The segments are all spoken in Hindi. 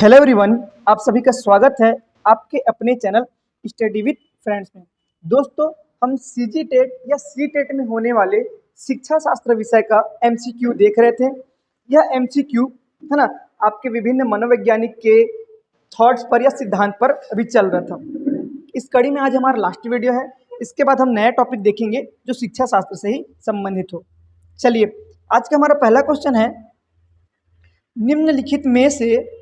हेलो एवरीवन, आप सभी का स्वागत है आपके अपने चैनल स्टडी विद फ्रेंड्स में। दोस्तों, हम सीजी टेट या सी टेट में होने वाले शिक्षा शास्त्र विषय का एमसीक्यू देख रहे थे। यह एमसीक्यू है ना, आपके विभिन्न मनोवैज्ञानिक के थॉट्स पर या सिद्धांत पर अभी चल रहा था। इस कड़ी में आज हमारा लास्ट वीडियो है। इसके बाद हम नया टॉपिक देखेंगे जो शिक्षा शास्त्र से ही संबंधित हो। चलिए, आज का हमारा पहला क्वेश्चन है, निम्नलिखित में से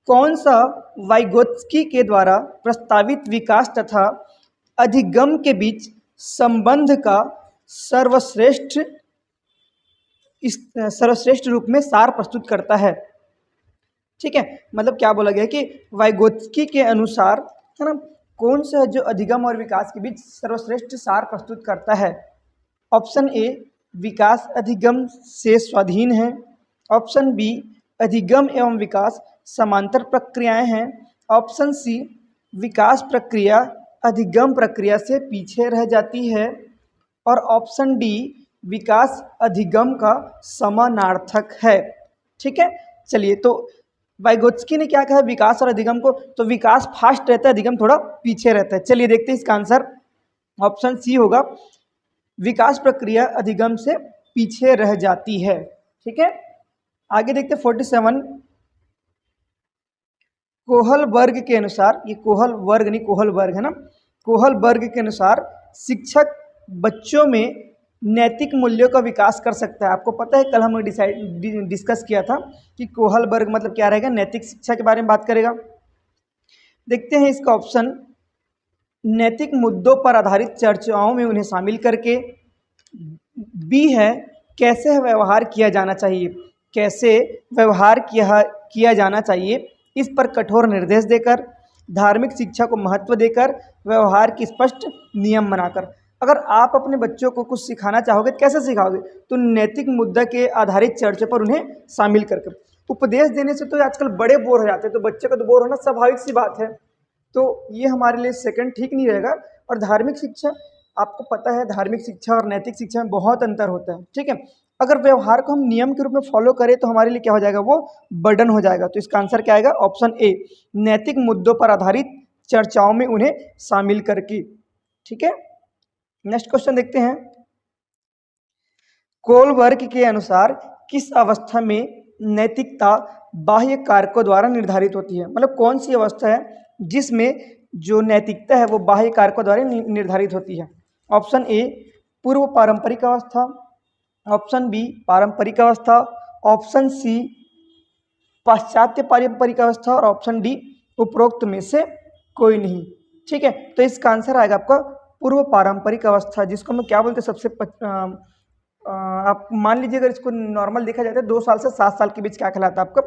कौन सा वाइगोत्स्की के द्वारा प्रस्तावित विकास तथा अधिगम के बीच संबंध का सर्वश्रेष्ठ रूप में सार प्रस्तुत करता है। ठीक है, मतलब क्या बोला गया है कि वाइगोत्स्की के अनुसार है ना, कौन सा है जो अधिगम और विकास के बीच सर्वश्रेष्ठ सार प्रस्तुत करता है। ऑप्शन ए, विकास अधिगम से स्वाधीन है। ऑप्शन बी, अधिगम एवं विकास समांतर प्रक्रियाएं हैं। ऑप्शन सी, विकास प्रक्रिया अधिगम प्रक्रिया से पीछे रह जाती है। और ऑप्शन डी, विकास अधिगम का समानार्थक है। ठीक है, चलिए, तो वाइगोत्स्की ने क्या कहा विकास और अधिगम को, तो विकास फास्ट रहता है, अधिगम थोड़ा पीछे रहता है। चलिए देखते हैं, इसका आंसर ऑप्शन सी होगा, विकास प्रक्रिया अधिगम से पीछे रह जाती है। ठीक है, आगे देखते हैं 47। कोहल वर्ग के अनुसार, ये कोहल वर्ग नहीं कोहल वर्ग है ना, कोहल वर्ग के अनुसार शिक्षक बच्चों में नैतिक मूल्यों का विकास कर सकता है। आपको पता है, कल हमने डिस्कस किया था कि कोहल वर्ग मतलब क्या रहेगा, नैतिक शिक्षा के बारे में बात करेगा। देखते हैं इसका ऑप्शन, नैतिक मुद्दों पर आधारित चर्चाओं में उन्हें शामिल करके। बी है, कैसे व्यवहार किया जाना चाहिए, कैसे व्यवहार किया जाना चाहिए, इस पर कठोर निर्देश देकर, धार्मिक शिक्षा को महत्व देकर, व्यवहार की स्पष्ट नियम बनाकर। अगर आप अपने बच्चों को कुछ सिखाना चाहोगे तो कैसे सिखाओगे, तो नैतिक मुद्दा के आधारित चर्चा पर उन्हें शामिल करके। उपदेश देने से तो आजकल बड़े बोर हो जाते हैं, तो बच्चे को तो बोर होना स्वाभाविक सी बात है, तो ये हमारे लिए सेकंड ठीक नहीं रहेगा। और धार्मिक शिक्षा, आपको पता है धार्मिक शिक्षा और नैतिक शिक्षा में बहुत अंतर होता है। ठीक है, अगर व्यवहार को हम नियम के रूप में फॉलो करें तो हमारे लिए क्या हो जाएगा, वो बर्डन हो जाएगा। तो इसका आंसर क्या आएगा, ऑप्शन ए, नैतिक मुद्दों पर आधारित चर्चाओं में उन्हें शामिल करके। ठीक है, नेक्स्ट क्वेश्चन देखते हैं। कोलबर्ग के अनुसार किस अवस्था में नैतिकता बाह्य कारकों द्वारा निर्धारित होती है, मतलब कौन सी अवस्था है जिसमें जो नैतिकता है वो बाह्य कारकों द्वारा निर्धारित होती है। ऑप्शन ए, पूर्व पारंपरिक अवस्था। ऑप्शन बी, पारंपरिक अवस्था। ऑप्शन सी, पाश्चात्य पारंपरिक अवस्था। और ऑप्शन डी, उपरोक्त में से कोई नहीं। ठीक है, तो इसका आंसर आएगा आपका पूर्व पारंपरिक अवस्था, जिसको हम क्या बोलते हैं सबसे आप मान लीजिए, अगर इसको नॉर्मल देखा जाता है 2 साल से 7 साल के बीच क्या कहलाता है आपका,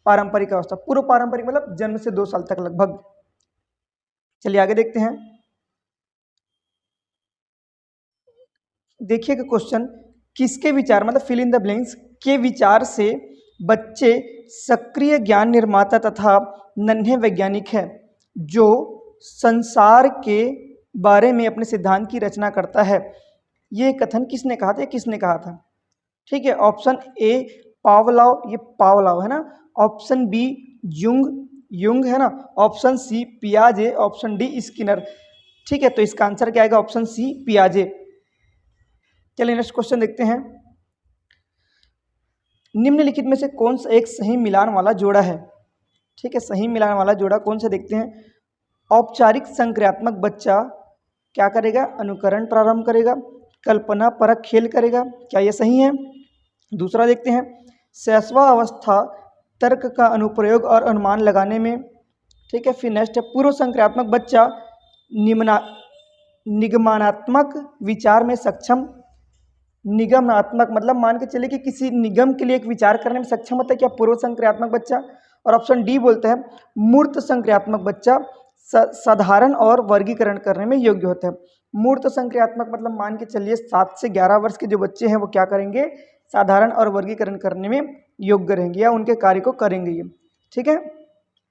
पारंपरिक अवस्था। पूर्व पारंपरिक मतलब जन्म से 2 साल तक लगभग। चलिए आगे देखते हैं। देखिएगा क्वेश्चन, किसके विचार, मतलब फिल इन द ब्लैंक्स के विचार से बच्चे सक्रिय ज्ञान निर्माता तथा नन्हे वैज्ञानिक है जो संसार के बारे में अपने सिद्धांत की रचना करता है। ये कथन किसने कहा था, किसने कहा था। ठीक है, ऑप्शन ए पावलोव, ये पावलोव है ना। ऑप्शन बी युंग है ना। ऑप्शन सी पियाजे। Option D Skinner. ठीक है, तो इसका आंसर क्या आएगा, ऑप्शन सी पियाजे। चलिए नेक्स्ट क्वेश्चन देखते हैं। निम्नलिखित में से कौन सा एक सही मिलान वाला जोड़ा है। ठीक है, सही मिलान वाला जोड़ा कौन सा, देखते हैं। औपचारिक संक्रियात्मक बच्चा क्या करेगा, अनुकरण प्रारंभ करेगा, कल्पना परक खेल करेगा, क्या ये सही है। दूसरा देखते हैं, शैशवा अवस्था तर्क का अनुप्रयोग और अनुमान लगाने में। ठीक है, फिर नेक्स्ट है, पूर्व संक्रियात्मक बच्चा निगमनात्मक विचार में सक्षम। निगमनात्मक मतलब मान के चले कि किसी निगम के लिए एक विचार करने में सक्षम होता है क्या, पूर्व संक्रियात्मक बच्चा। और ऑप्शन डी बोलते हैं, मूर्त संक्रियात्मक बच्चा साधारण और वर्गीकरण करने में योग्य होता है। मूर्त संक्रियात्मक मतलब मान के चलिए 7 से 11 वर्ष के जो बच्चे हैं वो क्या करेंगे, साधारण और वर्गीकरण करने में योग्य रहेंगे या उनके कार्य को करेंगे ये। ठीक है,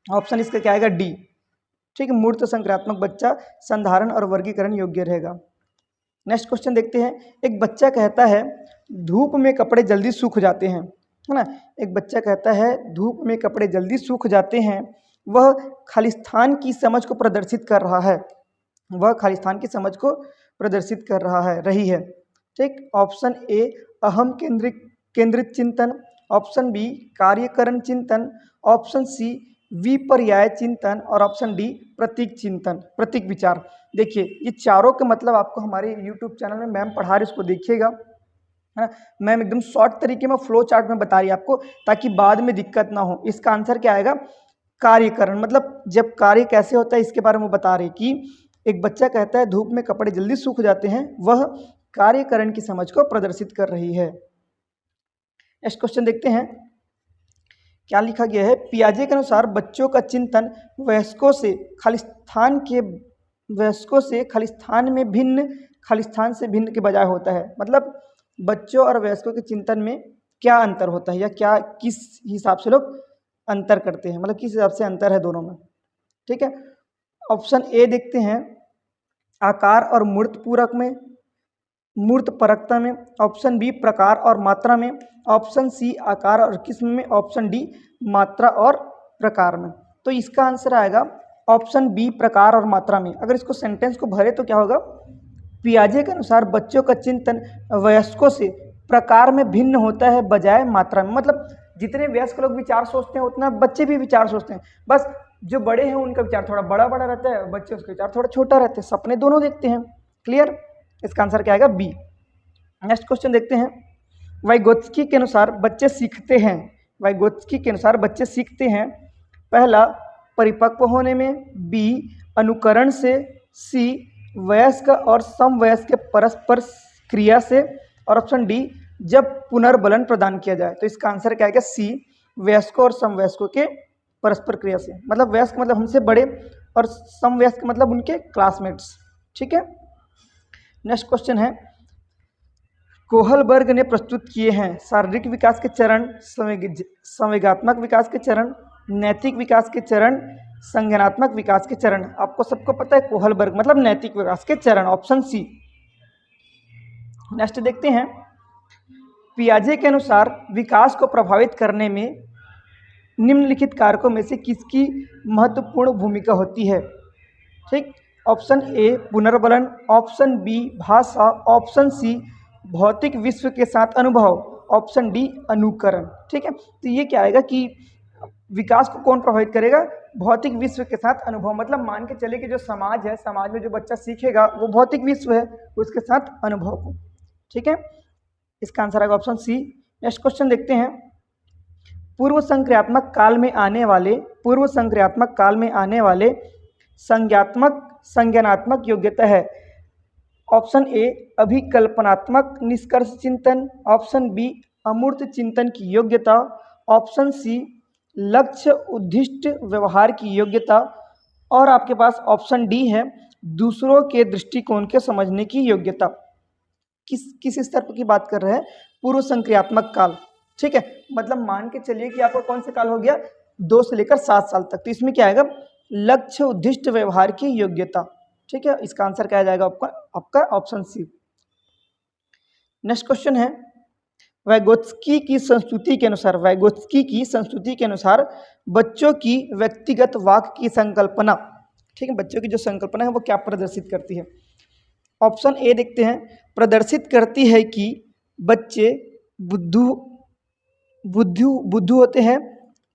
ऑप्शन इसका क्या आएगा, डी। ठीक है, मूर्त संक्रियात्मक बच्चा संधारण और वर्गीकरण योग्य रहेगा। नेक्स्ट क्वेश्चन देखते हैं। एक बच्चा कहता है, धूप में कपड़े जल्दी सूख जाते हैं, है ना। एक बच्चा कहता है धूप में कपड़े जल्दी सूख जाते हैं, वह खालिस्तान की समझ को प्रदर्शित कर रहा है, वह खालिस्तान की समझ को प्रदर्शित कर रहा है रही है। ठीक, ऑप्शन ए अहम केंद्रित चिंतन, ऑप्शन बी कार्यकरण चिंतन, ऑप्शन सी विपर्याय चिंतन और ऑप्शन डी प्रतीक चिंतन, प्रतीक विचार। देखिए ये चारों के मतलब आपको हमारे यूट्यूब चैनल में मैम पढ़ा रही, इसको देखिएगा, है ना। मैम एकदम शॉर्ट तरीके में फ्लो चार्ट में बता रही है आपको, ताकि बाद में दिक्कत ना हो। इसका आंसर क्या आएगा? कार्यकरण, मतलब जब कार्य कैसे होता है इसके बारे में बता रहे कि एक बच्चा कहता है धूप में कपड़े जल्दी सूख जाते हैं, वह कार्यकरण की समझ को प्रदर्शित कर रही है। नेक्स्ट क्वेश्चन देखते हैं क्या लिखा गया है। पियाजे के अनुसार बच्चों का चिंतन वयस्कों से खालिस्तान से भिन्न के बजाय होता है। मतलब बच्चों और वयस्कों के चिंतन में क्या अंतर होता है, या क्या किस हिसाब से लोग अंतर करते हैं, मतलब किस हिसाब से अंतर है दोनों में। ठीक है, ऑप्शन ए देखते हैं आकार और मूर्त पूरक में, मूर्त परकता में, ऑप्शन बी प्रकार और मात्रा में, ऑप्शन सी आकार और किस्म में, ऑप्शन डी मात्रा और प्रकार में। तो इसका आंसर आएगा ऑप्शन बी प्रकार और मात्रा में। अगर इसको सेंटेंस को भरे तो क्या होगा? पियाजे के अनुसार बच्चों का चिंतन वयस्कों से प्रकार में भिन्न होता है बजाय मात्रा में। मतलब जितने वयस्क लोग विचार सोचते हैं उतना बच्चे भी विचार सोचते हैं, बस जो बड़े हैं उनका विचार थोड़ा बड़ा बड़ा रहता है, बच्चे उसका विचार थोड़ा छोटा रहता है, सपने दोनों देखते हैं। क्लियर? इसका आंसर क्या आएगा? बी। नेक्स्ट क्वेश्चन देखते हैं। वाइगोत्स्की के अनुसार बच्चे सीखते हैं, वाइगोत्स्की के अनुसार बच्चे सीखते हैं पहला परिपक्व होने में, बी अनुकरण से, सी वयस्क और समवयस्क के परस्पर क्रिया से, और ऑप्शन डी जब पुनर्बलन प्रदान किया जाए। तो इसका आंसर क्या आएगा? सी वयस्कों और समवयस्कों के परस्पर क्रिया से। मतलब वयस्क मतलब हमसे बड़े और समवयस्क मतलब उनके क्लासमेट्स। ठीक है, नेक्स्ट क्वेश्चन है कोहलबर्ग ने प्रस्तुत किए हैं शारीरिक विकास के चरण, संवेगात्मक विकास के चरण, नैतिक विकास के चरण, संज्ञानात्मक विकास के चरण। आपको सबको पता है कोहलबर्ग मतलब नैतिक विकास के चरण, ऑप्शन सी। नेक्स्ट देखते हैं पियाजे के अनुसार विकास को प्रभावित करने में निम्नलिखित कारकों में से किसकी महत्वपूर्ण भूमिका होती है? ठीक, ऑप्शन ए पुनर्बलन, ऑप्शन बी भाषा, ऑप्शन सी भौतिक विश्व के साथ अनुभव, ऑप्शन डी अनुकरण। ठीक है, तो ये क्या आएगा कि विकास को कौन प्रभावित करेगा? भौतिक विश्व के साथ अनुभव। मतलब मान के चले कि जो समाज है, समाज में जो बच्चा सीखेगा वो भौतिक विश्व है, उसके साथ अनुभव को। ठीक है, इसका आंसर आएगा ऑप्शन सी। नेक्स्ट क्वेश्चन देखते हैं पूर्व संक्रियात्मक काल में आने वाले संज्ञानात्मक योग्यता है। ऑप्शन ए अभिकल्पनात्मक निष्कर्ष चिंतन, ऑप्शन बी अमूर्त चिंतन की योग्यता, ऑप्शन सी लक्ष्य उद्दिष्ट व्यवहार की योग्यता, और आपके पास ऑप्शन डी है दूसरों के दृष्टिकोण के समझने की योग्यता। किस स्तर की बात कर रहे हैं? पूर्व संक्रियात्मक काल। ठीक है, मतलब मान के चलिए कि आपको कौन सा काल हो गया? 2 से लेकर 7 साल तक। तो इसमें क्या आएगा? लक्ष्य उद्दिष्ट व्यवहार की योग्यता। ठीक है, इसका आंसर क्या आ जाएगा आपका ऑप्शन सी। नेक्स्ट क्वेश्चन है वाइगोत्स्की की संस्तुति के अनुसार बच्चों की व्यक्तिगत वाक की संकल्पना, ठीक है, बच्चों की जो संकल्पना है वो क्या प्रदर्शित करती है? ऑप्शन ए देखते हैं प्रदर्शित करती है कि बच्चे बुद्धू होते हैं,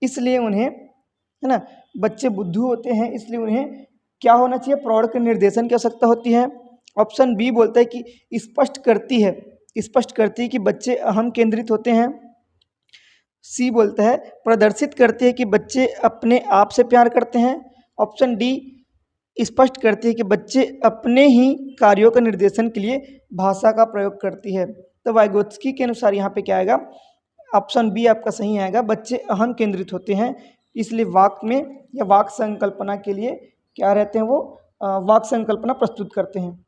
इसलिए उन्हें, है ना, बच्चे बुद्धू होते हैं इसलिए उन्हें क्या होना चाहिए? प्रौढ़ के निर्देशन की आवश्यकता होती है। ऑप्शन बी बोलता है कि स्पष्ट करती है कि बच्चे अहम केंद्रित होते हैं। सी बोलता है प्रदर्शित करती है कि बच्चे अपने आप से प्यार करते हैं। ऑप्शन डी स्पष्ट करती है कि बच्चे अपने ही कार्यों का निर्देशन के लिए भाषा का प्रयोग करती है। तो वाइगोत्स्की के अनुसार यहाँ पे क्या आएगा? ऑप्शन बी आपका सही आएगा, बच्चे अहम केंद्रित होते हैं इसलिए वाक में या वाक संकल्पना के लिए क्या रहते हैं? वो वाक संकल्पना प्रस्तुत करते हैं।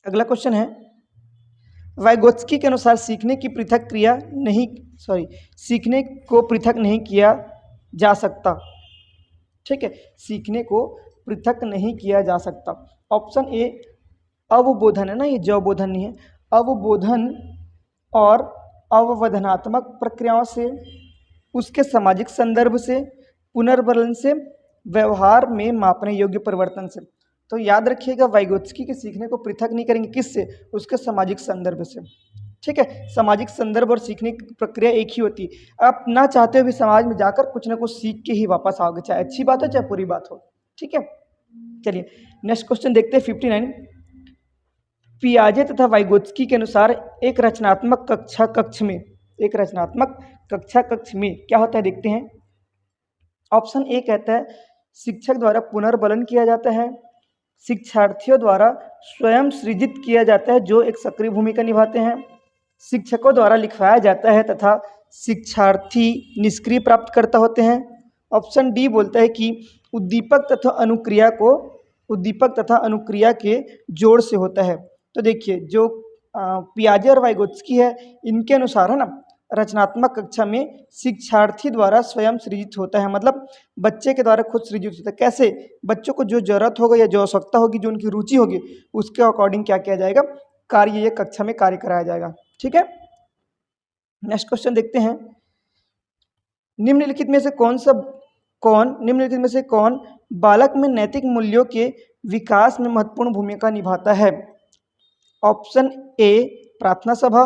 अगला क्वेश्चन है वाइगोत्स्की के अनुसार सीखने को पृथक नहीं किया जा सकता। ठीक है, सीखने को पृथक नहीं किया जा सकता। ऑप्शन ए अवबोधन है ना, ये जवबोधन नहीं है, अवबोधन और अववर्धनात्मक प्रक्रियाओं से, उसके सामाजिक संदर्भ से, पुनर्बलन से, व्यवहार में मापने योग्य परिवर्तन से। तो याद रखिएगा वाइगोत्स्की के सीखने को पृथक नहीं करेंगे, किससे? उसके सामाजिक संदर्भ से। ठीक है, सामाजिक संदर्भ और सीखने की प्रक्रिया एक ही होती है। आप ना चाहते हुए भी समाज में जाकर कुछ ना कुछ सीख के ही वापस आओगे, चाहे अच्छी बात हो चाहे बुरी बात हो। ठीक है, चलिए नेक्स्ट क्वेश्चन देखते हैं 59। पियाजे तथा वाइगोत्स्की के अनुसार एक रचनात्मक कक्ष में क्या होता है, देखते हैं। ऑप्शन ए कहता है शिक्षक द्वारा पुनर्बलन किया जाता है, शिक्षार्थियों द्वारा स्वयं सृजित किया जाता है जो एक सक्रिय भूमिका निभाते हैं, शिक्षकों द्वारा लिखवाया जाता है तथा शिक्षार्थी निष्क्रिय प्राप्तकर्ता होते हैं। ऑप्शन डी बोलता है कि उद्दीपक तथा अनुक्रिया के जोड़ से होता है। तो देखिए जो पियाजे और वाइगोत्स्की है, इनके अनुसार है ना, रचनात्मक कक्षा में शिक्षार्थी द्वारा स्वयं सृजित होता है, मतलब बच्चे के द्वारा खुद सृजित होता है। कैसे? बच्चों को जो जरूरत होगा या जो आवश्यकता होगी, जो उनकी रुचि होगी, उसके अकॉर्डिंग क्या किया जाएगा, कार्य ये कक्षा में कार्य कराया जाएगा। ठीक है, नेक्स्ट क्वेश्चन देखते हैं। निम्नलिखित में से कौन बालक में नैतिक मूल्यों के विकास में महत्वपूर्ण भूमिका निभाता है? ऑप्शन ए प्रार्थना सभा,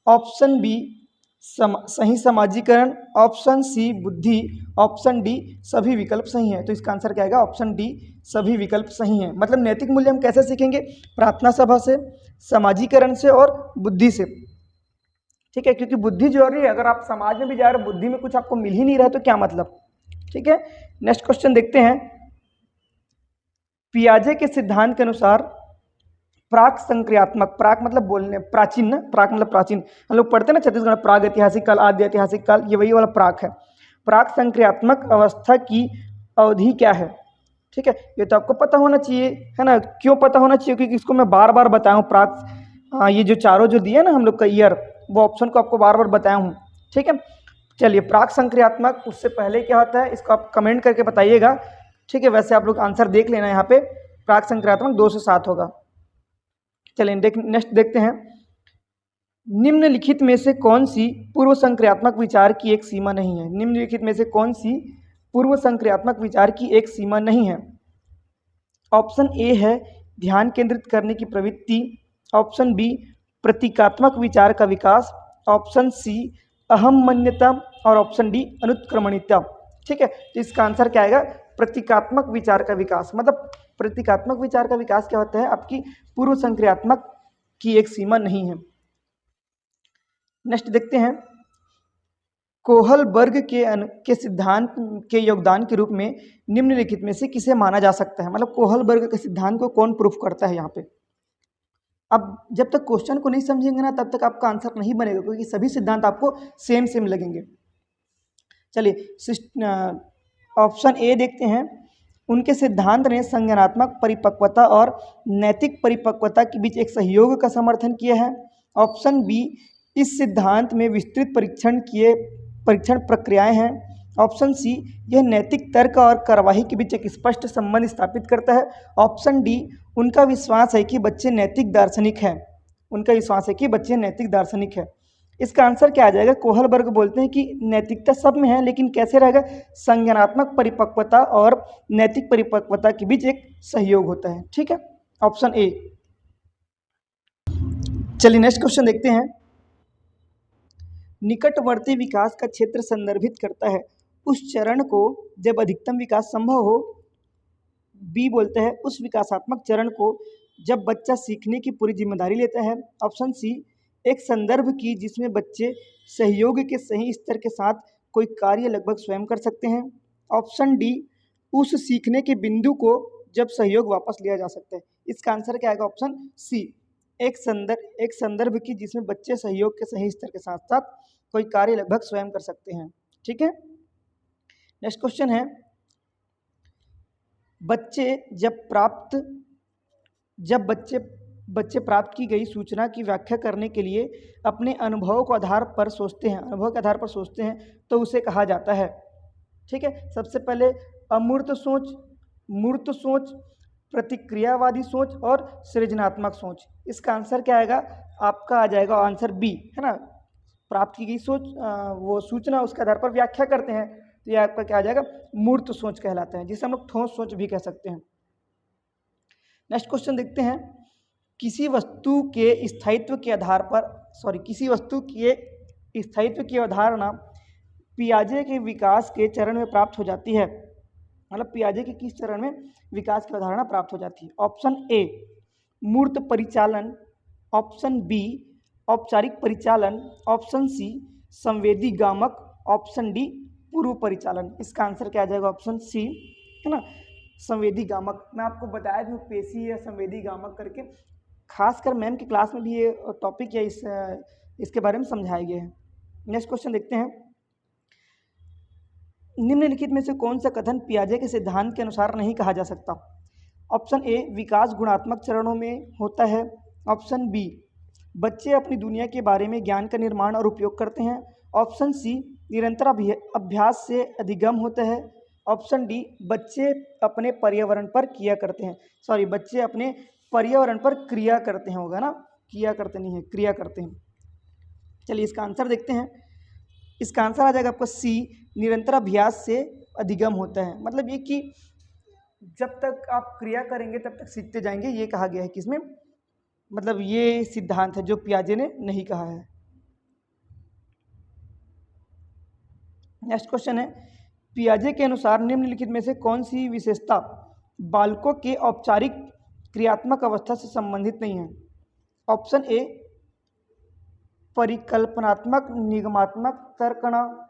ऑप्शन बी सही समाजीकरण, ऑप्शन सी बुद्धि, ऑप्शन डी सभी विकल्प सही हैं। तो इसका आंसर क्या आएगा? ऑप्शन डी सभी विकल्प सही हैं। मतलब नैतिक मूल्य हम कैसे सीखेंगे? प्रार्थना सभा से, समाजीकरण से और बुद्धि से। ठीक है, क्योंकि बुद्धि जरूरी है। अगर आप समाज में भी जा रहे हो, बुद्धि में कुछ आपको मिल ही नहीं रहा है तो क्या मतलब। ठीक है, नेक्स्ट क्वेश्चन देखते हैं। पियाजे के सिद्धांत के अनुसार प्राक संक्रियात्मक, प्राक मतलब बोलने, प्राचीन ना, प्राक मतलब प्राचीन। हम लोग पढ़ते हैं ना छत्तीसगढ़ प्राग ऐतिहासिक काल, आद्य ऐतिहासिक काल, ये वही वाला प्राक है। प्राक संक्रियात्मक अवस्था की अवधि क्या है? ठीक है, ये तो आपको पता होना चाहिए, है ना। क्यों पता होना चाहिए? क्योंकि इसको मैं बार बार बताया हूँ। प्राक ये जो चारों जो दिए ना हम लोग का ईयर, वो ऑप्शन को आपको बार बार बताया हूँ। ठीक है, चलिए प्राक संक्रियात्मक, उससे पहले क्या होता है इसको आप कमेंट करके बताइएगा। ठीक है, वैसे आप लोग आंसर देख लेना, यहाँ पे प्राक संक्रियात्मक 2 से 7 होगा। चलिए नेक्स्ट देखते हैं। निम्नलिखित में से कौन सी पूर्व संक्रियात्मक विचार की एक सीमा नहीं है? निम्नलिखित में से कौन सी पूर्व संक्रियात्मक विचार की एक सीमा नहीं है? ऑप्शन ए है ध्यान केंद्रित करने की प्रवृत्ति, ऑप्शन बी प्रतीकात्मक विचार का विकास, ऑप्शन सी अहम मान्यता और ऑप्शन डी अनुत्क्रमणिकता। ठीक है, तो इसका आंसर क्या आएगा? प्रतीकात्मक विचार का विकास। मतलब प्रतीकात्मक विचार का विकास क्या होता है? आपकी पूर्व संक्रियात्मक की एक सीमा नहीं है। नेक्स्ट देखते हैं। कोहलबर्ग के सिद्धांत के योगदान के रूप में निम्नलिखित में से किसे माना जा सकता है? मतलब कोहलबर्ग के सिद्धांत को कौन प्रूफ करता है यहाँ पे? अब जब तक क्वेश्चन को नहीं समझेंगे ना, तब तक आपका आंसर नहीं बनेगा, क्योंकि सभी सिद्धांत आपको सेम लगेंगे। चलिए ऑप्शन ए देखते हैं। उनके सिद्धांत ने संज्ञानात्मक परिपक्वता और नैतिक परिपक्वता के बीच एक सहयोग का समर्थन किया है। ऑप्शन बी इस सिद्धांत में विस्तृत परीक्षण प्रक्रियाएं हैं। ऑप्शन सी यह नैतिक तर्क और कार्यवाही के बीच एक स्पष्ट संबंध स्थापित करता है। ऑप्शन डी उनका विश्वास है कि बच्चे नैतिक दार्शनिक हैं। इसका आंसर क्या आ जाएगा? कोहलबर्ग बोलते हैं कि नैतिकता सब में है, लेकिन कैसे रहेगा? संज्ञानात्मक परिपक्वता और नैतिक परिपक्वता के बीच एक सहयोग होता है। ठीक है, ऑप्शन ए। चलिए नेक्स्ट क्वेश्चन देखते हैं। निकटवर्ती विकास का क्षेत्र संदर्भित करता है उस चरण को जब अधिकतम विकास संभव हो। बी बोलते हैं उस विकासात्मक चरण को जब बच्चा सीखने की पूरी जिम्मेदारी लेता है। ऑप्शन सी एक संदर्भ की जिसमें बच्चे सहयोग के सही स्तर के साथ कोई कार्य लगभग स्वयं कर सकते हैं। ऑप्शन डी उस सीखने के बिंदु को जब सहयोग वापस लिया जा सकता है। इसका आंसर क्या आएगा? ऑप्शन सी एक संदर्भ की जिसमें बच्चे सहयोग के सही स्तर के साथ साथ कोई कार्य लगभग स्वयं कर सकते हैं। ठीक है, नेक्स्ट क्वेश्चन है। बच्चे प्राप्त की गई सूचना की व्याख्या करने के लिए अपने अनुभव के आधार पर सोचते हैं तो उसे कहा जाता है। ठीक है, सबसे पहले अमूर्त सोच, मूर्त सोच, प्रतिक्रियावादी सोच और सृजनात्मक सोच। इसका आंसर क्या आएगा? आपका आ जाएगा आंसर बी, है ना, प्राप्त की गई वो सूचना उसके आधार पर व्याख्या करते हैं, तो ये आपका क्या आ जाएगा, मूर्त सोच कहलाता है, जिसे हम लोग ठोस सोच भी कह सकते हैं। नेक्स्ट क्वेश्चन देखते हैं, किसी वस्तु के स्थायित्व के आधार पर किसी वस्तु के स्थायित्व की अवधारणा पियाजे के विकास के चरण में प्राप्त हो जाती है। मतलब पियाजे के किस चरण में विकास की अवधारणा प्राप्त हो जाती है? ऑप्शन ए मूर्त परिचालन, ऑप्शन बी औपचारिक परिचालन, ऑप्शन सी संवेदी गामक, ऑप्शन डी पूर्व परिचालन। इसका आंसर क्या आ जाएगा? ऑप्शन सी, है ना, संवेदी गामक। मैं आपको बताया भी पेशी या संवेदी गामक करके, खासकर मैम की क्लास में भी ये टॉपिक या इसके बारे में समझाए गए हैं। नेक्स्ट क्वेश्चन देखते हैं, निम्नलिखित में से कौन सा कथन पियाजे के सिद्धांत के अनुसार नहीं कहा जा सकता? ऑप्शन ए विकास गुणात्मक चरणों में होता है, ऑप्शन बी बच्चे अपनी दुनिया के बारे में ज्ञान का निर्माण और उपयोग करते हैं, ऑप्शन सी निरंतर अभ्यास से अधिगम होता है, ऑप्शन डी बच्चे अपने पर्यावरण पर क्रिया करते हैं, बच्चे अपने पर्यावरण पर क्रिया करते हैं, होगा ना, किया करते नहीं है, क्रिया करते हैं। चलिए इसका आंसर देखते हैं। इसका आंसर आ जाएगा आपका सी, निरंतर अभ्यास से अधिगम होता है। मतलब ये कि जब तक आप क्रिया करेंगे तब तक सीखते जाएंगे, ये कहा गया है किसमें, मतलब ये सिद्धांत है जो पियाजे ने नहीं कहा है। नेक्स्ट क्वेश्चन है, पियाजे के अनुसार निम्नलिखित में से कौन सी विशेषता बालकों के औपचारिक क्रियात्मक अवस्था से संबंधित नहीं है? ऑप्शन ए परिकल्पनात्मक निगमात्मक तर्कना,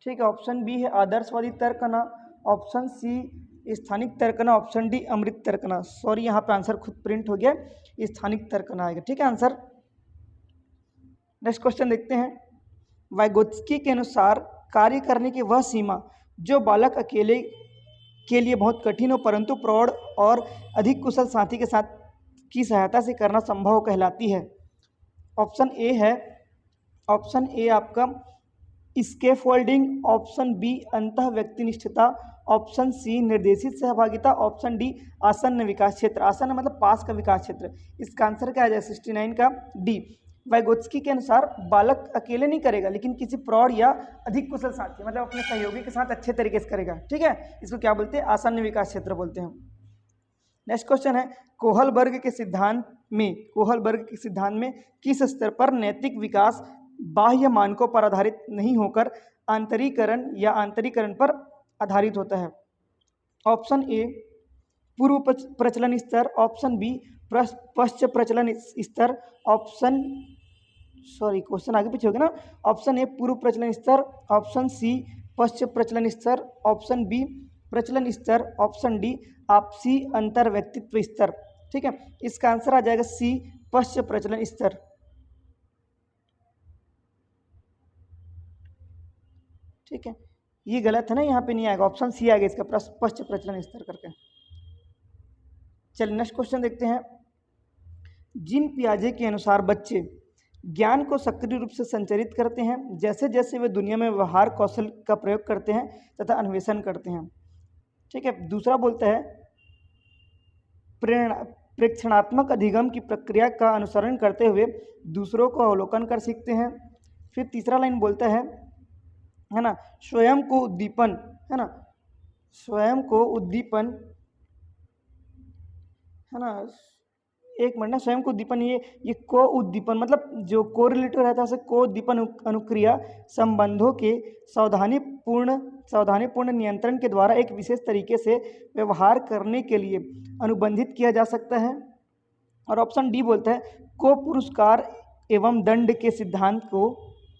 ठीक है, ऑप्शन बी है आदर्शवादी तर्कना, ऑप्शन सी स्थानिक तर्कना, ऑप्शन डी अमृत तर्कना। यहाँ पे आंसर खुद प्रिंट हो गया, स्थानिक तर्कना आएगा, ठीक है आंसर। नेक्स्ट क्वेश्चन देखते हैं, वाइगोत्स्की के अनुसार कार्य करने की वह सीमा जो बालक अकेले के लिए बहुत कठिन हो परंतु प्रौढ़ और अधिक कुशल साथी के साथ की सहायता से करना संभव कहलाती है। ऑप्शन ए है, ऑप्शन ए आपका स्कैफोल्डिंग, ऑप्शन बी अंतः व्यक्तिनिष्ठता, ऑप्शन सी निर्देशित सहभागिता, ऑप्शन डी आसन्न विकास क्षेत्र। आसन्न मतलब पास का विकास क्षेत्र। इसका आंसर क्या आ जाए 69 का डी। वाइगोत्स्की के अनुसार बालक अकेले नहीं करेगा लेकिन किसी प्रौढ़ या अधिक कुशल साथी मतलब अपने सहयोगी के साथ अच्छे तरीके से करेगा, ठीक है, इसको क्या बोलते हैं, आसन्न विकास क्षेत्र बोलते हैं। नेक्स्ट क्वेश्चन है, कोहलबर्ग के सिद्धांत में किस स्तर पर नैतिक विकास बाह्य मानकों पर आधारित नहीं होकर आंतरिकरण पर आधारित होता है? ऑप्शन ए पूर्व प्रचलन स्तर, ऑप्शन बी पश्च प्रचलन स्तर, क्वेश्चन आगे पीछे होगा ना। ऑप्शन ए पूर्व प्रचलन स्तर, ऑप्शन सी पश्च प्रचलन स्तर, ऑप्शन बी प्रचलन स्तर, ऑप्शन डी आपसी अंतर व्यक्तित्व स्तर, ठीक है। इसका आंसर आ जाएगा सी पश्च प्रचलन स्तर, ठीक है। ये गलत है ना, यहाँ पे नहीं आएगा, ऑप्शन सी आएगा इसका पश्च प्रचलन स्तर करके। चलिए नेक्स्ट क्वेश्चन देखते हैं, जीन पियाजे के अनुसार बच्चे ज्ञान को सक्रिय रूप से संचारित करते हैं जैसे जैसे वे दुनिया में व्यवहार कौशल का प्रयोग करते हैं तथा अन्वेषण करते हैं, ठीक है। दूसरा बोलता है प्रेक्षणात्मक अधिगम की प्रक्रिया का अनुसरण करते हुए दूसरों को अवलोकन कर सीखते हैं। फिर तीसरा लाइन बोलता है ना, स्वयं को उद्दीपन, है ना, स्वयं को उद्दीपन, है ना, एक मिनट ना, स्वयं को उद्दीपन, ये को उद्दीपन मतलब जो कोरिलेटिव रहता है उसे को उद्दीपन अनुक्रिया संबंधों के सावधानीपूर्ण नियंत्रण के द्वारा एक विशेष तरीके से व्यवहार करने के लिए अनुबंधित किया जा सकता है। और ऑप्शन डी बोलता है को पुरस्कार एवं दंड के सिद्धांत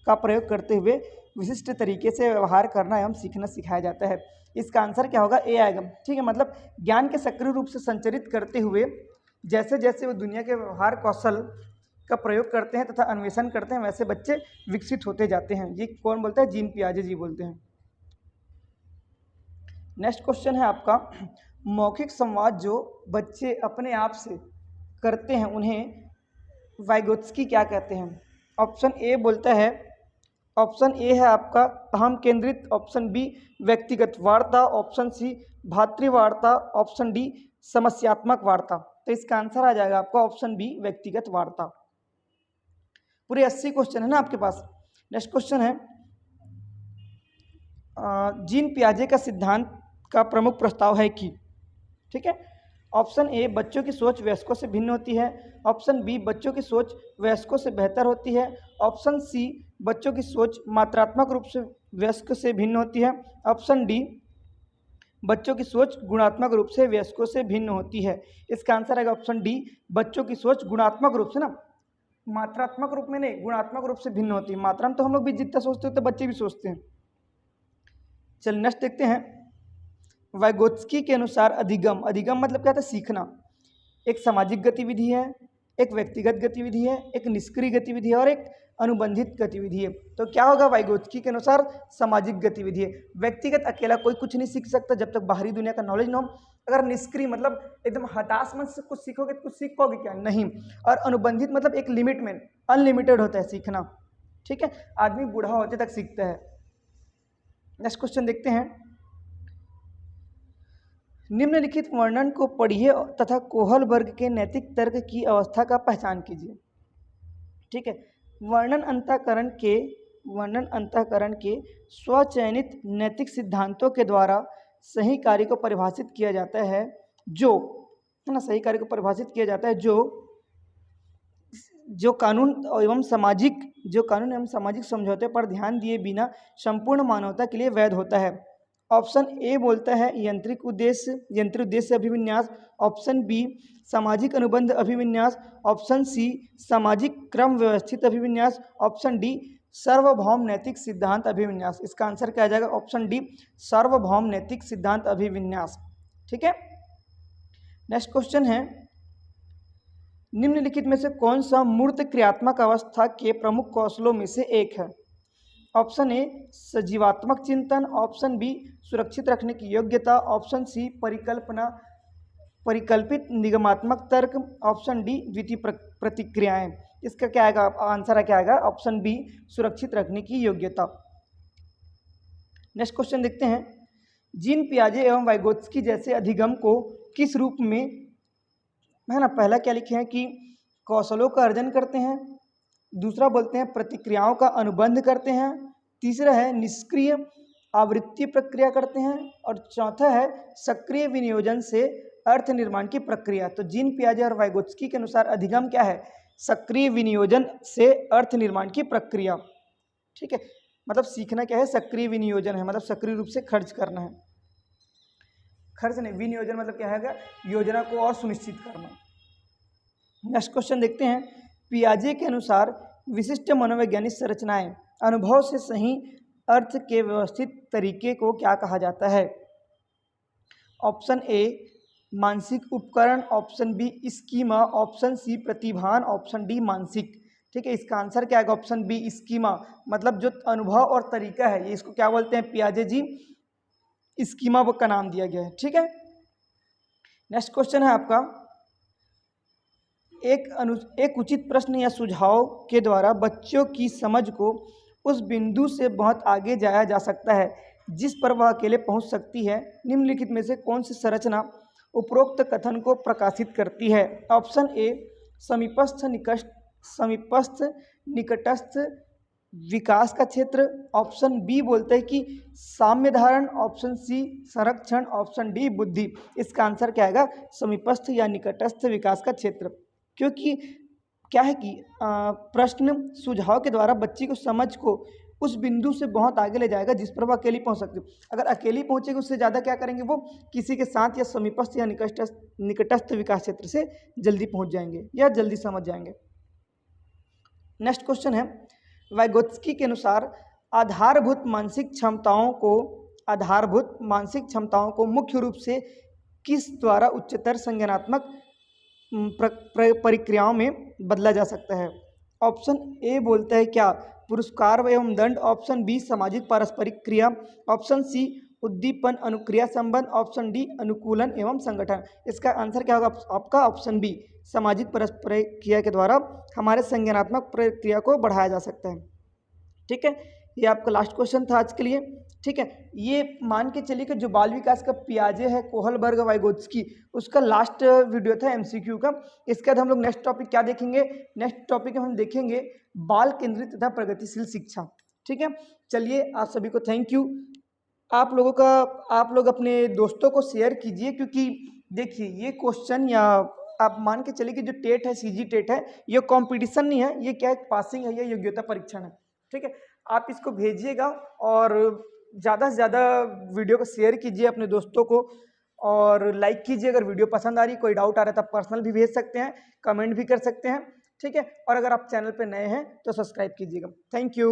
का प्रयोग करते हुए विशिष्ट तरीके से व्यवहार करना एवं सीखना सिखाया जाता है। इसका आंसर क्या होगा, ए आएगा, ठीक है। मतलब ज्ञान के सक्रिय रूप से संचरित करते हुए जैसे जैसे वो दुनिया के व्यवहार कौशल का प्रयोग करते हैं तथा अन्वेषण करते हैं वैसे बच्चे विकसित होते जाते हैं। ये कौन बोलता है, जीन पियाजे जी बोलते हैं। नेक्स्ट क्वेश्चन है आपका, मौखिक संवाद जो बच्चे अपने आप से करते हैं उन्हें वाइगोत्स्की क्या कहते हैं? ऑप्शन ए बोलता है, ऑप्शन ए है आपका अहम केंद्रित, ऑप्शन बी व्यक्तिगत वार्ता, ऑप्शन सी भातृवार्ता, ऑप्शन डी समस्यात्मक वार्ता। तो इसका आंसर आ जाएगा आपका ऑप्शन बी व्यक्तिगत वार्ता। पूरे 80 क्वेश्चन है ना आपके पास, नेक्स्ट क्वेश्चन है जीन पियाजे का सिद्धांत का प्रमुख प्रस्ताव है कि, ठीक है। ऑप्शन ए, बच्चों की सोच वयस्कों से भिन्न होती है। ऑप्शन बी, बच्चों की सोच वयस्कों से बेहतर होती है। ऑप्शन सी, बच्चों की सोच मात्रात्मक रूप से वयस्क से भिन्न होती है। ऑप्शन डी, बच्चों की सोच गुणात्मक रूप से वयस्कों से भिन्न होती है। इसका आंसर आएगा ऑप्शन डी, बच्चों की सोच गुणात्मक रूप से, ना मात्रात्मक रूप में नहीं, गुणात्मक रूप से भिन्न होती है। मात्रा में तो हम लोग भी जितना सोचते हैं तो बच्चे भी सोचते हैं। चलिए नेक्स्ट देखते हैं। वाइगोत्स्की के अनुसार अधिगम, अधिगम मतलब क्या था? सीखना। एक सामाजिक गतिविधि है, एक व्यक्तिगत गतिविधि है, एक निष्क्रिय गतिविधि है और एक अनुबंधित गतिविधि है। तो क्या होगा? वाइगोत्स्की के अनुसार सामाजिक गतिविधि है। व्यक्तिगत अकेला कोई कुछ नहीं सीख सकता जब तक बाहरी दुनिया का नॉलेज ना हो। अगर निष्क्रिय मतलब एकदम हताश मन से कुछ सीखोगे तो कुछ सीख पाओगे क्या? नहीं। और अनुबंधित मतलब एक लिमिट में, अनलिमिटेड होता है सीखना, ठीक है। आदमी बूढ़ा होते तक सीखता है। नेक्स्ट क्वेश्चन देखते हैं। निम्नलिखित वर्णन को पढ़िए तथा कोहल वर्ग के नैतिक तर्क की अवस्था का पहचान कीजिए, ठीक है। वर्णन अंतःकरण के स्वचयनित नैतिक सिद्धांतों के द्वारा सही कार्य को परिभाषित किया जाता है, जो है ना, सही कार्य को परिभाषित किया जाता है जो कानून एवं सामाजिक समझौते पर ध्यान दिए बिना संपूर्ण मानवता के लिए वैध होता है। ऑप्शन ए बोलता है यंत्रिक उद्देश्य अभिविन्यास। ऑप्शन बी, सामाजिक अनुबंध अभिविन्यास। ऑप्शन सी, सामाजिक क्रम व्यवस्थित अभिविन्यास। ऑप्शन डी, सार्वभौम नैतिक सिद्धांत अभिविन्यास। इसका आंसर क्या आ जाएगा? ऑप्शन डी, सार्वभौम नैतिक सिद्धांत अभिविन्यास, ठीक है। नेक्स्ट क्वेश्चन है, निम्नलिखित में से कौन सा मूर्त क्रियात्मक अवस्था के प्रमुख कौशलों में से एक है? ऑप्शन ए, सजीवात्मक चिंतन। ऑप्शन बी, सुरक्षित रखने की योग्यता। ऑप्शन सी, परिकल्पित निगमात्मक तर्क। ऑप्शन डी, द्वितीय प्रतिक्रियाएं। इसका क्या आएगा? आंसर क्या आएगा? ऑप्शन बी, सुरक्षित रखने की योग्यता। नेक्स्ट क्वेश्चन देखते हैं। जीन पियाजे एवं वाइगोत्स्की जैसे अधिगम को किस रूप में, है ना, पहला क्या लिखे हैं कि कौशलों का अर्जन करते हैं, दूसरा बोलते हैं प्रतिक्रियाओं का अनुबंध करते हैं, तीसरा है निष्क्रिय आवृत्ति प्रक्रिया करते हैं और चौथा है सक्रिय विनियोजन से अर्थ निर्माण की प्रक्रिया। तो जीन पियाजे और वाइगोत्स्की के अनुसार अधिगम क्या है? सक्रिय विनियोजन से अर्थ निर्माण की प्रक्रिया, ठीक है। मतलब सीखना क्या है? सक्रिय विनियोजन है, मतलब सक्रिय रूप से खर्च करना है। खर्च नहीं, विनियोजन मतलब क्या है? योजना को और सुनिश्चित करना। नेक्स्ट क्वेश्चन देखते हैं। पियाजे के अनुसार विशिष्ट मनोवैज्ञानिक संरचनाएं अनुभव से सही अर्थ के व्यवस्थित तरीके को क्या कहा जाता है? ऑप्शन ए, मानसिक उपकरण। Option B, schema. Option C, प्रतिभान। ऑप्शन डी, मानसिक, ठीक है। इसका आंसर क्या आएगा? Option B, schema. मतलब जो अनुभव और तरीका है, ये इसको क्या बोलते हैं? पियाजे जी स्कीमा बुक का नाम दिया गया है, ठीक है। नेक्स्ट क्वेश्चन है आपका, एक उचित प्रश्न या सुझाव के द्वारा बच्चों की समझ को उस बिंदु से बहुत आगे जाया जा सकता है जिस पर वह अकेले पहुंच सकती है। निम्नलिखित में से कौन सी संरचना उपरोक्त कथन को प्रकाशित करती है? ऑप्शन ए, समीपस्थ निकटस्थ विकास का क्षेत्र। ऑप्शन बी बोलते हैं कि साम्य धारण। ऑप्शन सी, संरक्षण। ऑप्शन डी, बुद्धि। इसका आंसर क्या आएगा? समीपस्थ या निकटस्थ विकास का क्षेत्र। क्योंकि क्या है कि प्रश्न सुझाव के द्वारा बच्ची को समझ को उस बिंदु से बहुत आगे ले जाएगा जिस पर वो अकेली पहुंच सकती है। अगर अकेली पहुंचेगी उससे ज़्यादा क्या करेंगे? वो किसी के साथ या समीपस्थ या निकटस्थ विकास क्षेत्र से जल्दी पहुंच जाएंगे या जल्दी समझ जाएंगे। नेक्स्ट क्वेश्चन है, वाइगोत्स्की के अनुसार आधारभूत मानसिक क्षमताओं को मुख्य रूप से किस द्वारा उच्चतर संज्ञानात्मक प्रक्रियाओं में बदला जा सकता है? ऑप्शन ए बोलता है क्या? पुरस्कार एवं दंड। ऑप्शन बी, सामाजिक पारस्परिक क्रिया। ऑप्शन सी, उद्दीपन अनुक्रिया संबंध। ऑप्शन डी, अनुकूलन एवं संगठन। इसका आंसर क्या होगा आपका? ऑप्शन बी, सामाजिक पारस्परिक क्रिया के द्वारा हमारे संज्ञानात्मक प्रक्रिया को बढ़ाया जा सकता है, ठीक है। ये आपका लास्ट क्वेश्चन था आज के लिए, ठीक है। ये मान के चलिए कि जो बाल विकास का पियाजे है, कोहलबर्ग, वाइगोत्स्की, उसका लास्ट वीडियो था एमसीक्यू का। इसके बाद हम लोग नेक्स्ट टॉपिक क्या देखेंगे? नेक्स्ट टॉपिक में हम देखेंगे बाल केंद्रित तथा प्रगतिशील शिक्षा। ठीक है, चलिए आप सभी को थैंक यू। आप लोग अपने दोस्तों को शेयर कीजिए, क्योंकि देखिए ये क्वेश्चन, या आप मान के चलिए कि जो टेट है, सीजी टेट है, ये कंपटीशन नहीं है, ये क्या है, पासिंग है, ये योग्यता परीक्षण है। ठीक है, आप इसको भेजिएगा और ज़्यादा से ज़्यादा वीडियो को शेयर कीजिए अपने दोस्तों को, और लाइक कीजिए। अगर वीडियो पसंद आ रही, कोई डाउट आ रहा है तो आप पर्सनल भी भेज सकते हैं, कमेंट भी कर सकते हैं। ठीक है, और अगर आप चैनल पर नए हैं तो सब्सक्राइब कीजिएगा। Thank you.